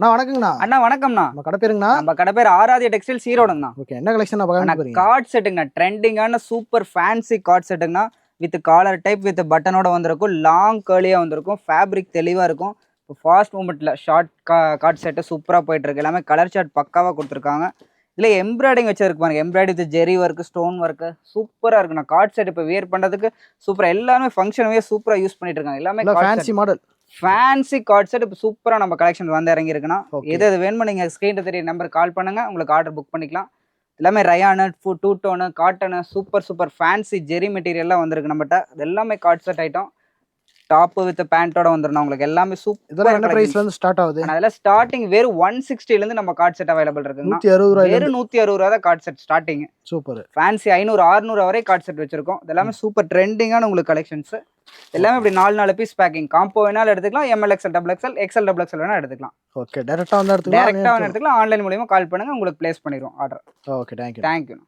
அண்ணா வணக்கங்கண்ணா. அண்ணா வணக்கம்ண்ணா. நம்ம கடை பேருங்கண்ணா? நம்ம கடை பேர் ஆராத்யா டெக்ஸ்டைல்ஸ் ஈரோடுங்கண்ணா. ஓகே, என்ன கலெக்ஷன் பார்க்க போறீங்க? கார்ட் செட்டுங்கண்ணா, ட்ரெண்டிங்கான சூப்பர் ஃபேன்சி கார்ட் செட்டுங்கண்ணா. வித் காலர் டைப் வித் பட்டனோட வந்திருக்கும், லாங் கேர்லியாக வந்திருக்கும், ஃபேப்ரிக் தெளிவாக இருக்கும். இப்போ ஃபாஸ்ட் மூமெண்ட்டில் ஷார்ட் கார்ட் செட்டு சூப்பராக போயிட்டு இருக்கு. எல்லாமே கலர் ஷார்ட் பக்காவாக கொடுத்துருக்காங்க. இல்லை எம்ப்ராய்டிங் வச்சிருக்கு பாருங்க, embroidery with zari work, stone work சூப்பராக இருக்குண்ணா. கார்ட் செட் இப்போ வியர் பண்ணுறதுக்கு சூப்பராக, எல்லாமே ஃபங்க்ஷனவே சூப்பராக யூஸ் பண்ணிட்டு இருக்காங்க. எல்லாமே fancy model, fancy card set இப்போ சூப்பராக நம்ம கலெக்ஷன் வந்து இறங்கி இருக்குன்னா. எது வேணுமோ நீங்கள் ஸ்க்ரீனில் தெரிய நம்பர் கால் பண்ணுங்க, உங்களுக்கு ஆர்டர் புக் பண்ணிக்கலாம். எல்லாமே ரயானு, டூ டோனு, காட்டனு, சூப்பர் ஃபேன்சி ஜெரி மெட்டீரியல்லாம் வந்திருக்கு நம்மகிட்ட. இது எல்லாமே co-ord set item. Top with பேண்டோட வந்துடும் உங்களுக்கு. எல்லாமே சூப்பர். இதெல்லாம் என்ன பிரைஸ்ல இருந்து ஸ்டார்ட் ஆகுது? அதெல்லாம் ஸ்டார்டிங் வெறும் 160 ல இருந்து நம்ம கார்ட் செட் அவைலபிள் இருக்குங்க. 160 ரூபாய், வெறும் 160 ரூபாய் தான் card set starting. Super. Fancy 500 600 வரை கார்ட் செட் வச்சிருக்கோம். இதெல்லாமே சூப்பர் ட்ரெண்டிங்கான உங்களுக்கு கலெக்ஷன்ஸ். எல்லாமே இப்படி 4 பீஸ் பேக்கிங். காம்போ வேணாலும் எடுத்துக்கலாம், M L XL double XL XL double XL வேணா எடுத்துக்கலாம். ஓகே, டைரக்டா வந்து எடுத்துக்கலாம். டைரக்டா வந்து எடுத்துக்கலாம். ஆன்லைன் மூலமா கால் பண்ணுங்க, உங்களுக்கு பிளேஸ் பண்ணிடுவோம் ஆர்டர். Okay, thank you.